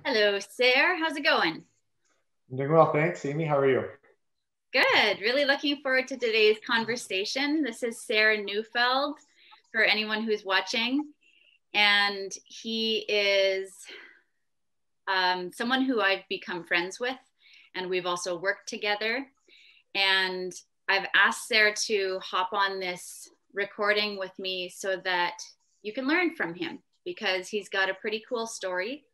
Hello, Sayre. How's it going? I'm doing well, thanks. Amy, how are you? Good. Really looking forward to today's conversation. This is Sayre Neufeld for anyone who's watching. And he is someone who I've become friends with, and we've also worked together. And I've asked Sayre to hop on this recording with me so that you can learn from him because he's got a pretty cool story.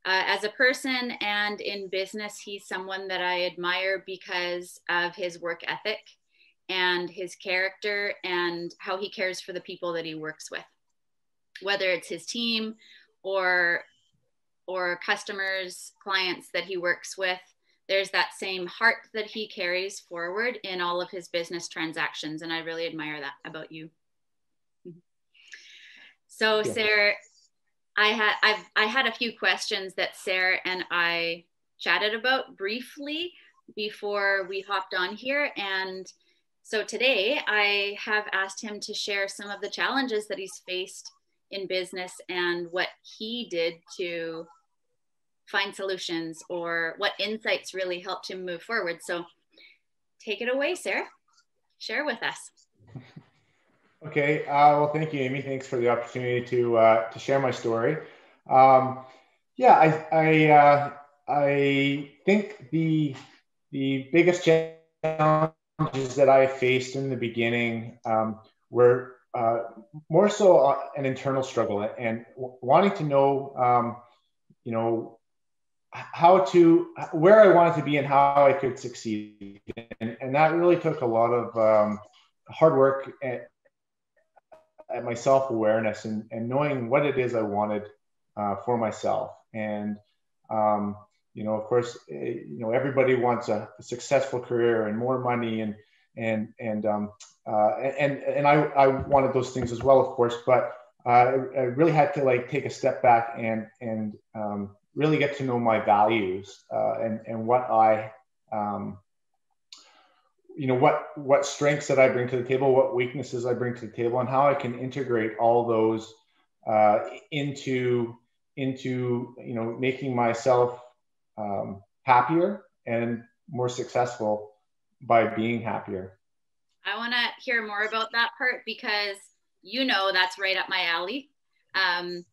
As a person and in business, he's someone that I admire because of his work ethic and his character and how he cares for the people that he works with, whether it's his team or customers, clients that he works with. There's that same heart that he carries forward in all of his business transactions, and I really admire that about you. So, Yeah. Sarah, I had a few questions that Sayre and I chatted about briefly before we hopped on here. And so today I have asked him to share some of the challenges that he's faced in business and what he did to find solutions or what insights really helped him move forward. So take it away, Sayre. Share with us. Okay. Well, thank you, Amy. Thanks for the opportunity to share my story. Um, yeah, I think the biggest challenges that I faced in the beginning were more so an internal struggle and wanting to know, you know, where I wanted to be and how I could succeed, and that really took a lot of hard work at my self awareness and knowing what it is I wanted for myself. And of course, everybody wants a successful career and more money and I wanted those things as well, of course. But I really had to like take a step back and really get to know my values and what I what strengths that I bring to the table, what weaknesses I bring to the table, and how I can integrate all those into making myself happier and more successful by being happier. I want to hear more about that part because that's right up my alley. Um,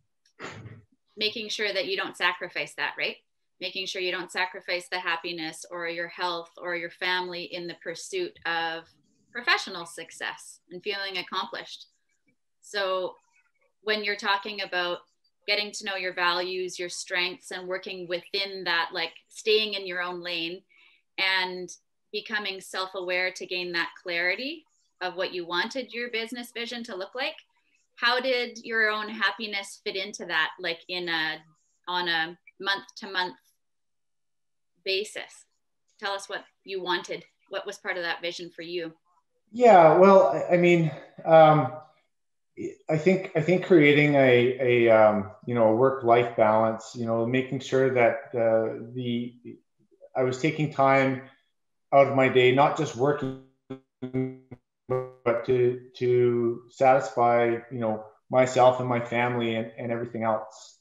Making sure that you don't sacrifice that, right? Making sure you don't sacrifice the happiness or your health or your family in the pursuit of professional success and feeling accomplished. So, when you're talking about getting to know your values, your strengths, and working within that, like staying in your own lane and becoming self aware to gain that clarity of what you wanted your business vision to look like, how did your own happiness fit into that, like on a month to month basis? Tell us what you wanted. What was part of that vision for you? Yeah, well, I mean, I think creating a work life balance, making sure that the I was taking time out of my day, not just working, but to satisfy myself and my family and everything else.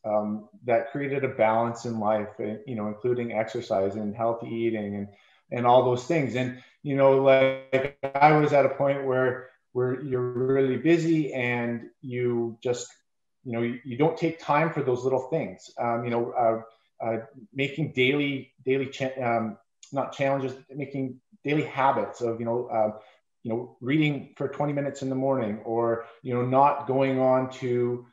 That created a balance in life, including exercise and healthy eating and all those things. And like I was at a point where you're really busy and you just you don't take time for those little things. Making not challenges, making daily habits of reading for 20 minutes in the morning, or not going on to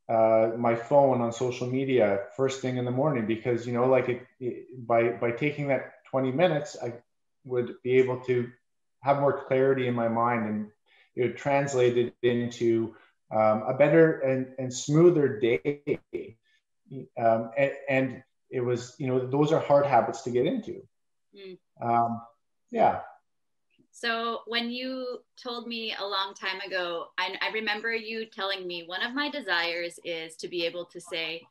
my phone on social media first thing in the morning, because by taking that 20 minutes I would be able to have more clarity in my mind, and it would translate it into a better and smoother day. And it was, those are hard habits to get into. Mm. Yeah. So when you told me a long time ago, I remember you telling me one of my desires is to be able to say,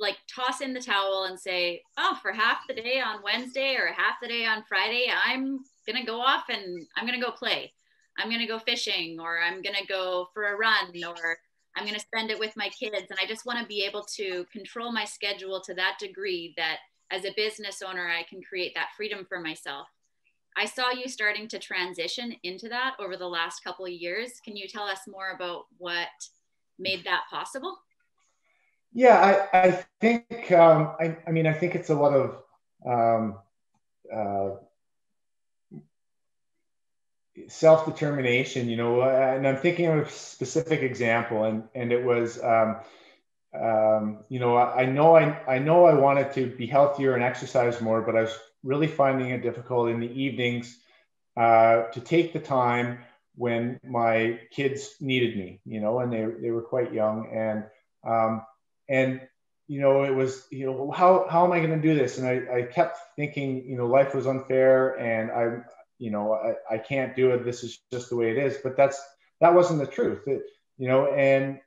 like, toss in the towel and say, oh, for half the day on Wednesday or half the day on Friday, I'm going to go off and I'm going to go play. I'm going to go fishing, or I'm going to go for a run, or I'm going to spend it with my kids. And I just want to be able to control my schedule to that degree that as a business owner, I can create that freedom for myself. I saw you starting to transition into that over the last couple of years. Can you tell us more about what made that possible? Yeah, I think, I mean, I think it's a lot of self-determination, you know, and I'm thinking of a specific example, and it was, you know, I know I wanted to be healthier and exercise more, but I was really finding it difficult in the evenings to take the time when my kids needed me, you know, and they were quite young, and you know, it was, you know, how am I going to do this? And I kept thinking, you know, life was unfair, and you know, I can't do it. This is just the way it is. But that wasn't the truth, you know, and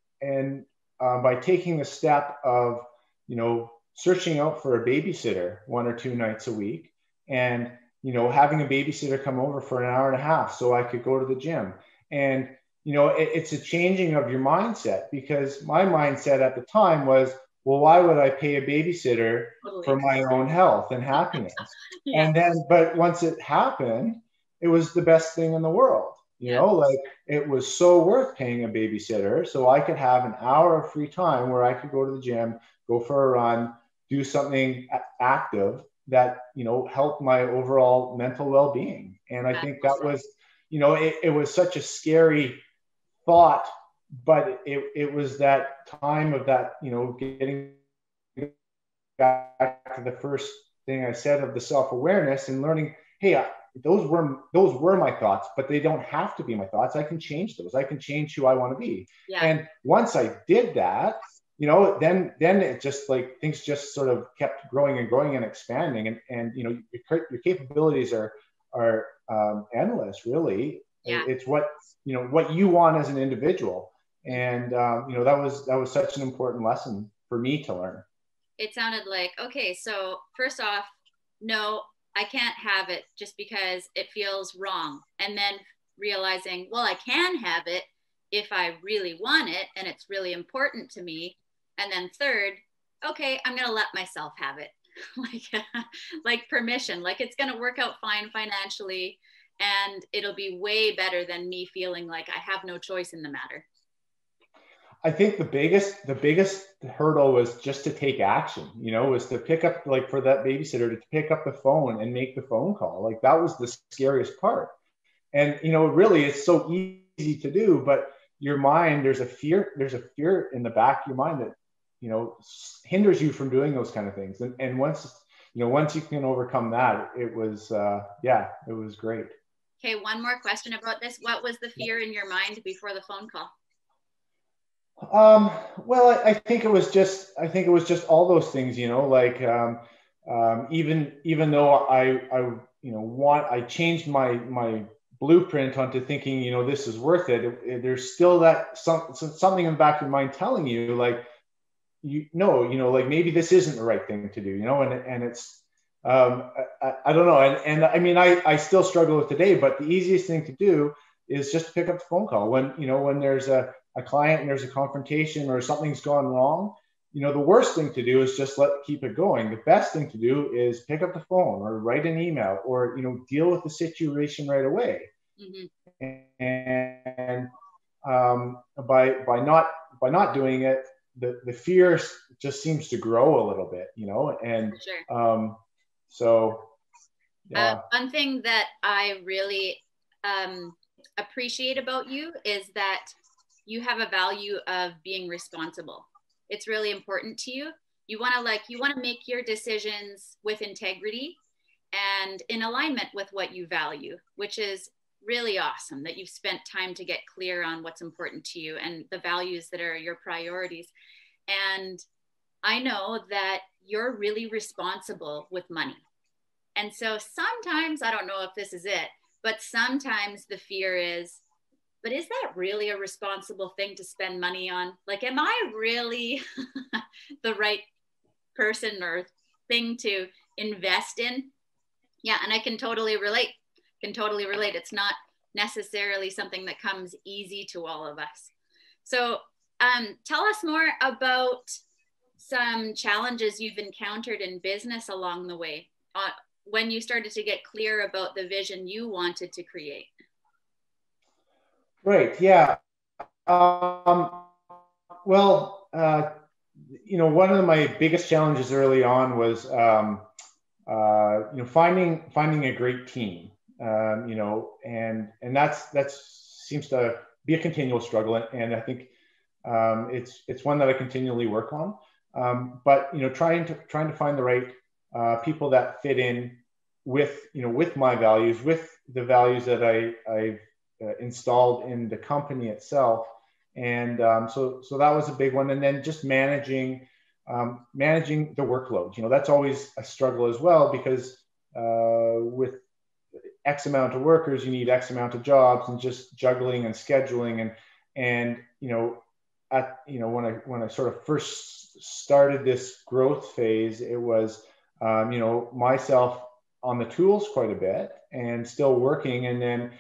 by taking the step of, you know, searching out for a babysitter 1 or 2 nights a week, and, you know, having a babysitter come over for an hour and a half so I could go to the gym. And, you know, it's a changing of your mindset, because my mindset at the time was, well, why would I pay a babysitter for my own health and happiness? Yeah. And then, but once it happened, it was the best thing in the world. You know, like, it was so worth paying a babysitter so I could have an hour of free time where I could go to the gym, go for a run, do something active that, you know, helped my overall mental well-being. And I think that was, you know, it was such a scary thought, but it was that time of that, you know, getting back to the first thing I said of the self-awareness and learning, hey, those were my thoughts, but they don't have to be my thoughts. I can change those. I can change who I want to be. Yeah. And once I did that, you know, then it just, like, things just sort of kept growing and growing and expanding, and you know, your capabilities are endless, really. Yeah. It's what, you know, what you want as an individual, and you know, that was such an important lesson for me to learn. It sounded like, okay, so first off, no, I can't have it just because it feels wrong. And then realizing, well, I can have it if I really want it and it's really important to me. And then third, okay, I'm going to let myself have it. like permission, like it's going to work out fine financially, and it'll be way better than me feeling like I have no choice in the matter. I think the biggest hurdle was just to take action, you know, was to pick up, like, for that babysitter to pick up the phone and make the phone call. Like, that was the scariest part. And, you know, really, it's so easy to do, but your mind, there's a fear in the back of your mind that, you know, hinders you from doing those kind of things. And once you can overcome that, it was, it was great. Okay. One more question about this. What was the fear in your mind before the phone call? Well, I think it was just all those things, you know, like, even though I changed my blueprint onto thinking, you know, this is worth it. There's still that something in the back of your mind telling you, like, you know, like, maybe this isn't the right thing to do, you know, and it's, I don't know. And I mean, I still struggle with today, but the easiest thing to do is just pick up the phone call when there's a client and there's a confrontation or something's gone wrong. You know, the worst thing to do is just keep it going. The best thing to do is pick up the phone or write an email, or, you know, deal with the situation right away. Mm-hmm. And by not doing it, the fear just seems to grow a little bit, you know. And sure. So yeah. One thing that I really appreciate about you is that you have a value of being responsible. It's really important to you. You want to make your decisions with integrity and in alignment with what you value, which is really awesome that you've spent time to get clear on what's important to you and the values that are your priorities. And I know that you're really responsible with money. And so sometimes, I don't know if this is it, but sometimes the fear is, but is that really a responsible thing to spend money on? Like, am I really the right person or thing to invest in? Yeah, and I can totally relate. It's not necessarily something that comes easy to all of us. So Tell us more about some challenges you've encountered in business along the way, when you started to get clear about the vision you wanted to create. Right. Yeah. Well, one of my biggest challenges early on was, finding a great team. And that seems to be a continual struggle, and I think it's one that I continually work on. But trying to find the right people that fit in with my values, with the values that I've installed in the company itself. And so that was a big one. And then just managing the workload. That's always a struggle as well, because with X amount of workers, you need X amount of jobs, and just juggling and scheduling. And when I sort of first started this growth phase, it was myself on the tools quite a bit and still working, and then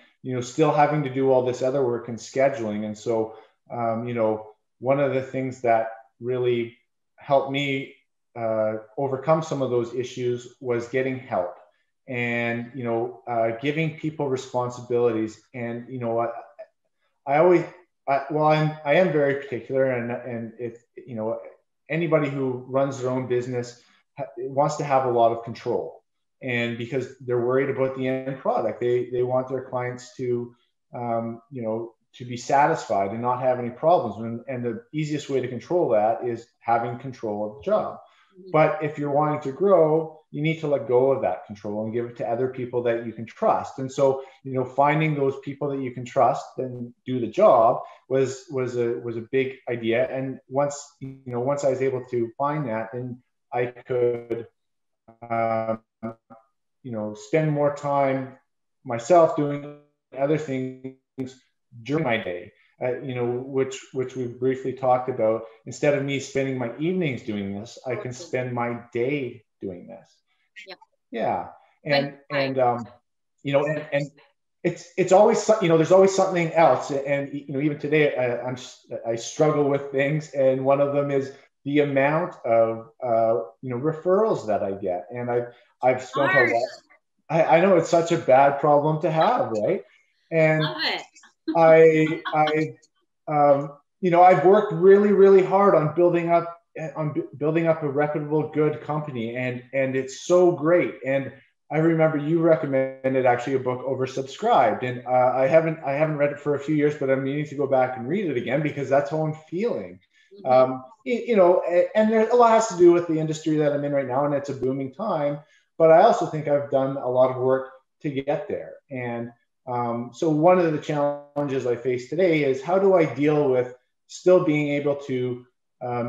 still having to do all this other work and scheduling. And so one of the things that really helped me overcome some of those issues was getting help, and giving people responsibilities. And I always I am very particular, and if anybody who runs their own business wants to have a lot of control, and because they're worried about the end product, they want their clients to to be satisfied and not have any problems. And the easiest way to control that is having control of the job. But if you're wanting to grow, you need to let go of that control and give it to other people that you can trust. And so, finding those people that you can trust and do the job was a big idea. And once I was able to find that, then I could, spend more time myself doing other things during my day. Which we briefly talked about. Instead of me spending my evenings doing this, I can spend my day doing this. Yep. Yeah. And it's always, there's always something else. And, even today I struggle with things. And one of them is the amount of, referrals that I get. And I've spent a lot. I know it's such a bad problem to have, right? And love it. I've worked really, really hard on building up a reputable, good company, and it's so great. And I remember you recommended actually a book, Oversubscribed, and I haven't read it for a few years, but I'm meaning to go back and read it again, because that's how I'm feeling. Mm-hmm. And there, a lot has to do with the industry that I'm in right now, and it's a booming time. But I also think I've done a lot of work to get there. And so one of the challenges I face today is, how do I deal with still being able to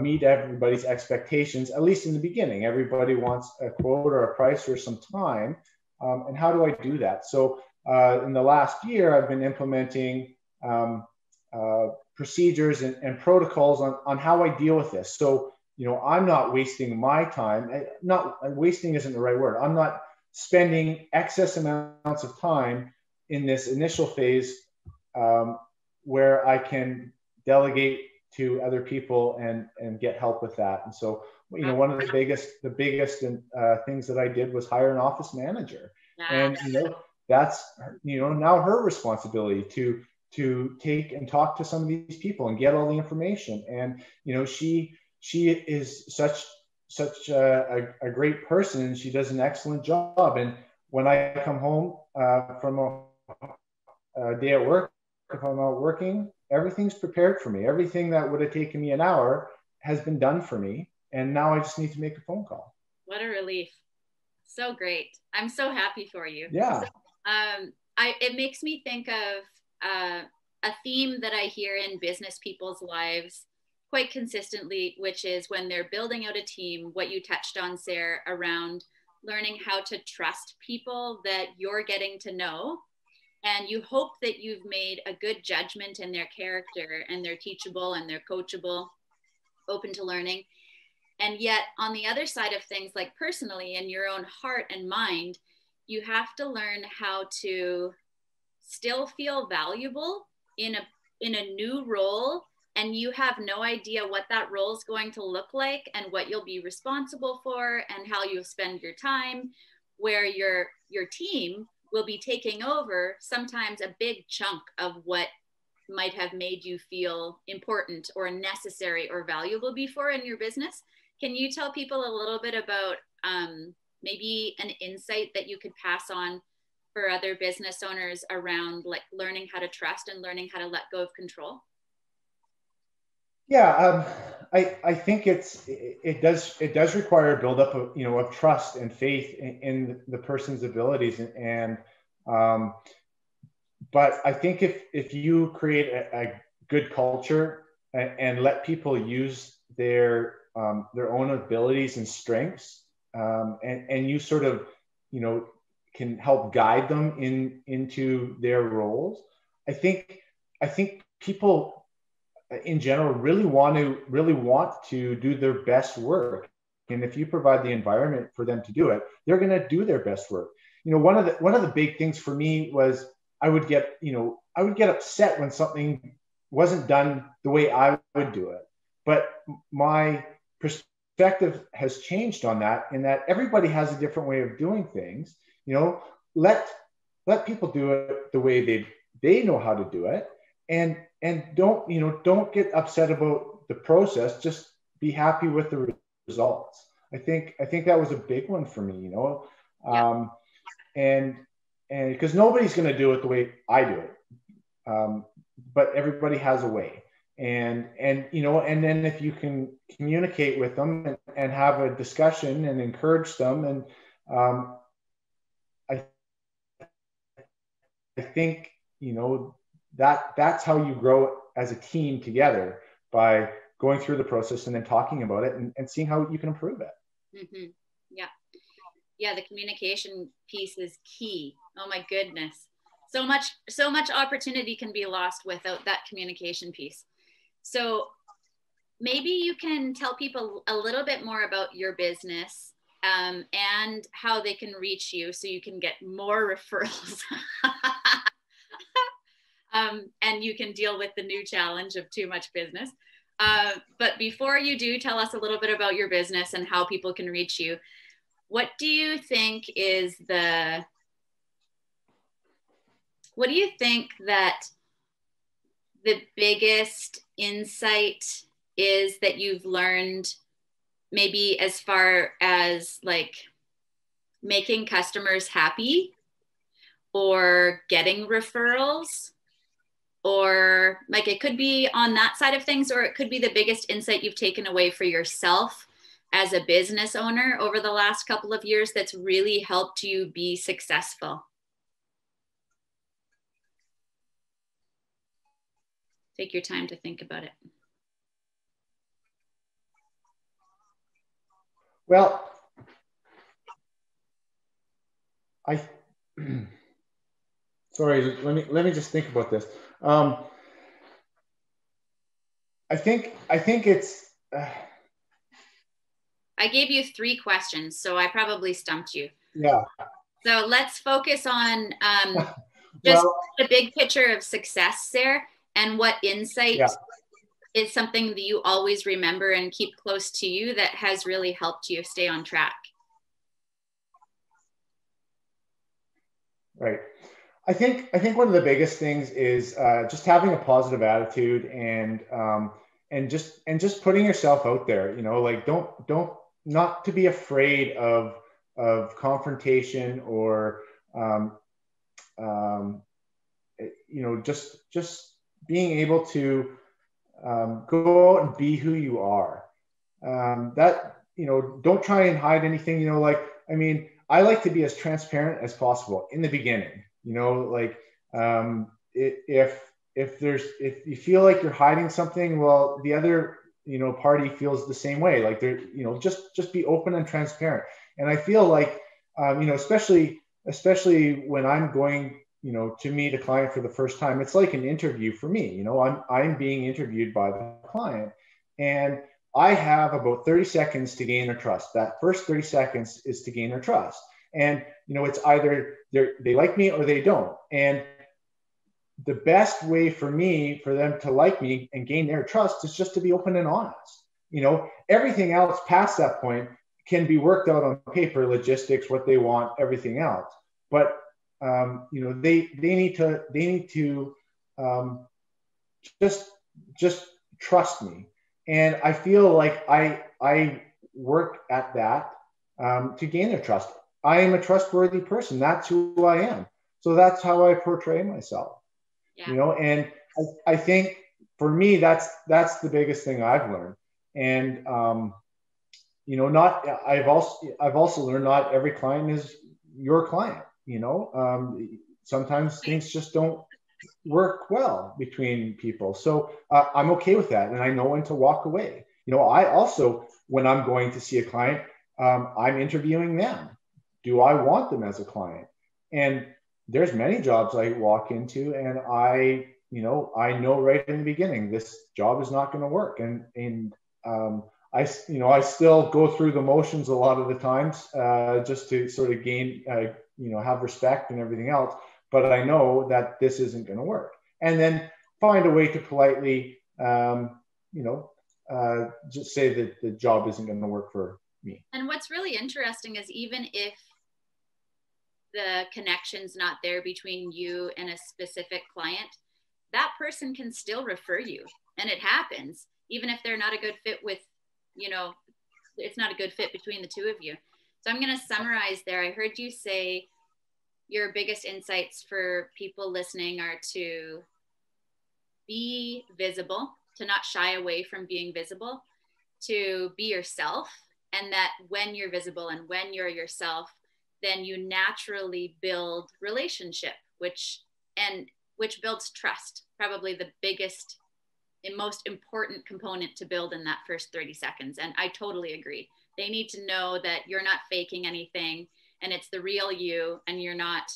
meet everybody's expectations, at least in the beginning? Everybody wants a quote or a price or some time. And how do I do that? So in the last year, I've been implementing procedures and protocols on how I deal with this. So, I'm not wasting my time. Not wasting isn't the right word. I'm not spending excess amounts of time in this initial phase where I can delegate to other people and get help with that. And so, one of the biggest things that I did was hire an office manager. And, that's, now her responsibility to take and talk to some of these people and get all the information. And, she is such a great person, and she does an excellent job. And when I come home from a day at work, if I'm out working, everything's prepared for me. Everything that would have taken me an hour has been done for me. And now I just need to make a phone call. What a relief. So great. I'm so happy for you. Yeah. It makes me think of a theme that I hear in business people's lives quite consistently, which is when they're building out a team, what you touched on, Sayre, around learning how to trust people that you're getting to know. And you hope that you've made a good judgment in their character, and they're teachable and they're coachable, open to learning. And yet on the other side of things, like personally in your own heart and mind, you have to learn how to still feel valuable in a new role and you have no idea what that role is going to look like and what you'll be responsible for and how you'll spend your time, where your team will be taking over sometimes a big chunk of what might have made you feel important or necessary or valuable before in your business. Can you tell people a little bit about maybe an insight that you could pass on for other business owners around like learning how to trust and learning how to let go of control? Yeah, I think it does require a buildup of, of trust and faith in the person's abilities, and but I think if you create a good culture and let people use their own abilities and strengths, and you sort of, can help guide them into their roles, I think people in general really want to do their best work. And if you provide the environment for them to do it, they're going to do their best work. One of the big things for me was I would get upset when something wasn't done the way I would do it. But my perspective has changed on that, in that everybody has a different way of doing things. Let people do it the way they know how to do it, and don't get upset about the process. Just be happy with the results. I think that was a big one for me. Yeah. And because nobody's going to do it the way I do it, but everybody has a way. And then if you can communicate with them and have a discussion and encourage them, and I think that's how you grow as a team together, by going through the process and then talking about it and seeing how you can improve it. Mm-hmm. Yeah, the communication piece is key. Oh my goodness. So much opportunity can be lost without that communication piece. So maybe you can tell people a little bit more about your business, and how they can reach you so you can get more referrals. And you can deal with the new challenge of too much business. But before you do, tell us a little bit about your business and how people can reach you. What do you think that the biggest insight is that you've learned, maybe as far as like making customers happy or getting referrals? Or like, it could be on that side of things, or it could be the biggest insight you've taken away for yourself as a business owner over the last couple of years that's really helped you be successful. Take your time to think about it. Well, sorry, let me just think about this. I think it's. I gave you 3 questions, so I probably stumped you. Yeah. So let's focus on just the big picture of success there, and what insight is something that you always remember and keep close to you that has really helped you stay on track. Right. I think one of the biggest things is just having a positive attitude, and just putting yourself out there. Like don't not to be afraid of confrontation, or just being able to go out and be who you are. Don't try and hide anything. I like to be as transparent as possible in the beginning. If you feel like you're hiding something, well, the other party feels the same way. Like just be open and transparent. And I feel like especially when I'm going to meet a client for the first time, it's like an interview for me. I'm being interviewed by the client, and I have about 30 seconds to gain their trust. That first 30 seconds is to gain their trust. And, it's either they like me or they don't. And the best way for me, for them to like me and gain their trust, is just to be open and honest. You know, everything else past that point can be worked out on paper, logistics, what they want, everything else. But you know, they need to just trust me, and I feel like I work at that to gain their trust. I am a trustworthy person. That's who I am. So that's how I portray myself. Yeah. You know, and I think for me, that's the biggest thing I've learned. And you know, I've also learned not every client is your client. You know, sometimes things just don't work well between people. So I'm okay with that, and I know when to walk away. You know, I also, when I'm going to see a client, I'm interviewing them. Do I want them as a client? And there's many jobs I walk into, and I know right in the beginning, this job is not going to work. And I still go through the motions a lot of the times, just to sort of gain, have respect and everything else. But I know that this isn't going to work. And then find a way to politely, just say that the job isn't going to work for me. And what's really interesting is, even if the connection's not there between you and a specific client, that person can still refer you. And it happens, even if they're not a good fit with, it's not a good fit between the two of you. So I'm going to summarize there. I heard you say your biggest insights for people listening are to be visible, to not shy away from being visible, to be yourself. And that when you're visible and when you're yourself, then you naturally build relationship, which builds trust. Probably the biggest and most important component to build in that first 30 seconds. And I totally agree. They need to know that you're not faking anything, and it's the real you, and you're not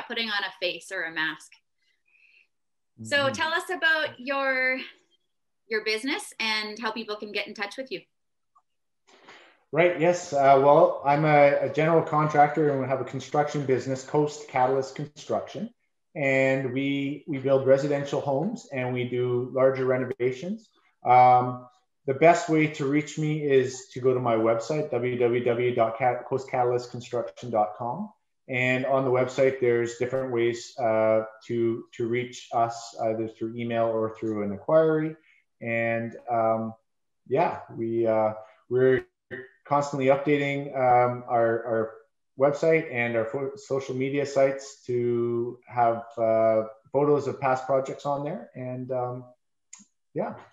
putting on a face or a mask. Mm-hmm. So tell us about your business and how people can get in touch with you. Right. Yes. Well, I'm a general contractor, and we have a construction business, Coast Catalyst Construction, and we build residential homes, and we do larger renovations. The best way to reach me is to go to my website, www.coastcatalystconstruction.com. And on the website, there's different ways to reach us, either through email or through an inquiry. And we're constantly updating our website and our social media sites to have photos of past projects on there. And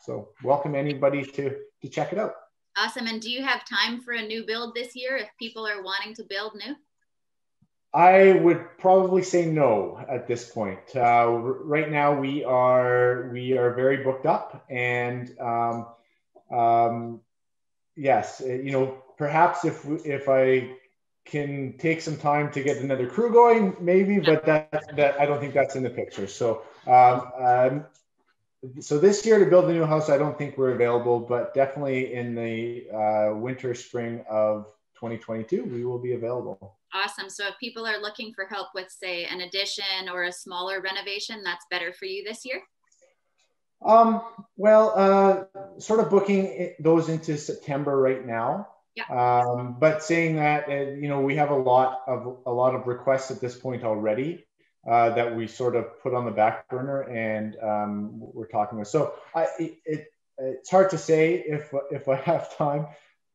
so welcome anybody to check it out. Awesome. And do you have time for a new build this year if people are wanting to build new? I would probably say no at this point. Right now we are very booked up, and yes, perhaps if I can take some time to get another crew going, maybe, but that I don't think that's in the picture. So so this year, to build a new house, I don't think we're available, but definitely in the winter, spring of 2022, we will be available. Awesome. So if people are looking for help with, say, an addition or a smaller renovation, that's better for you this year? Sort of booking those into September right now. Yeah. But saying that, we have a lot of requests at this point already that we sort of put on the back burner, and we're talking with. So it's hard to say if I have time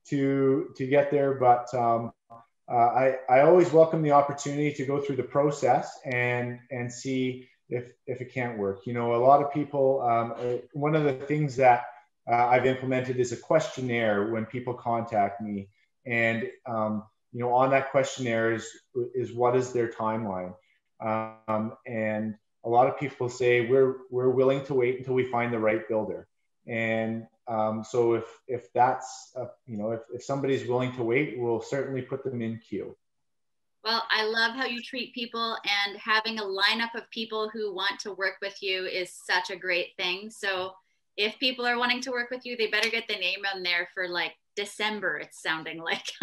to get there, but I always welcome the opportunity to go through the process and see if it can't work. A lot of people, one of the things that I've implemented is a questionnaire when people contact me, and on that questionnaire is what is their timeline, and a lot of people say we're willing to wait until we find the right builder. And so if that's if somebody's willing to wait, we'll certainly put them in queue. Well, I love how you treat people, and having a lineup of people who want to work with you is such a great thing. So if people are wanting to work with you, they better get the name on there for like December, it's sounding like.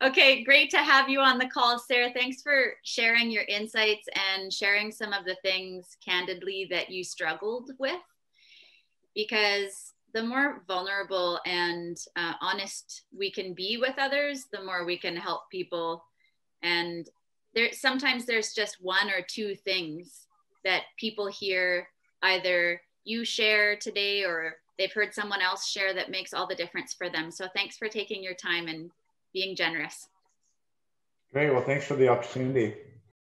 Okay, great to have you on the call, Sayre. Thanks for sharing your insights and sharing some of the things candidly that you struggled with, because the more vulnerable and honest we can be with others, the more we can help people. And sometimes there's just one or two things that people hear, either you share today or they've heard someone else share, that makes all the difference for them. So thanks for taking your time and being generous. Great. Well, thanks for the opportunity.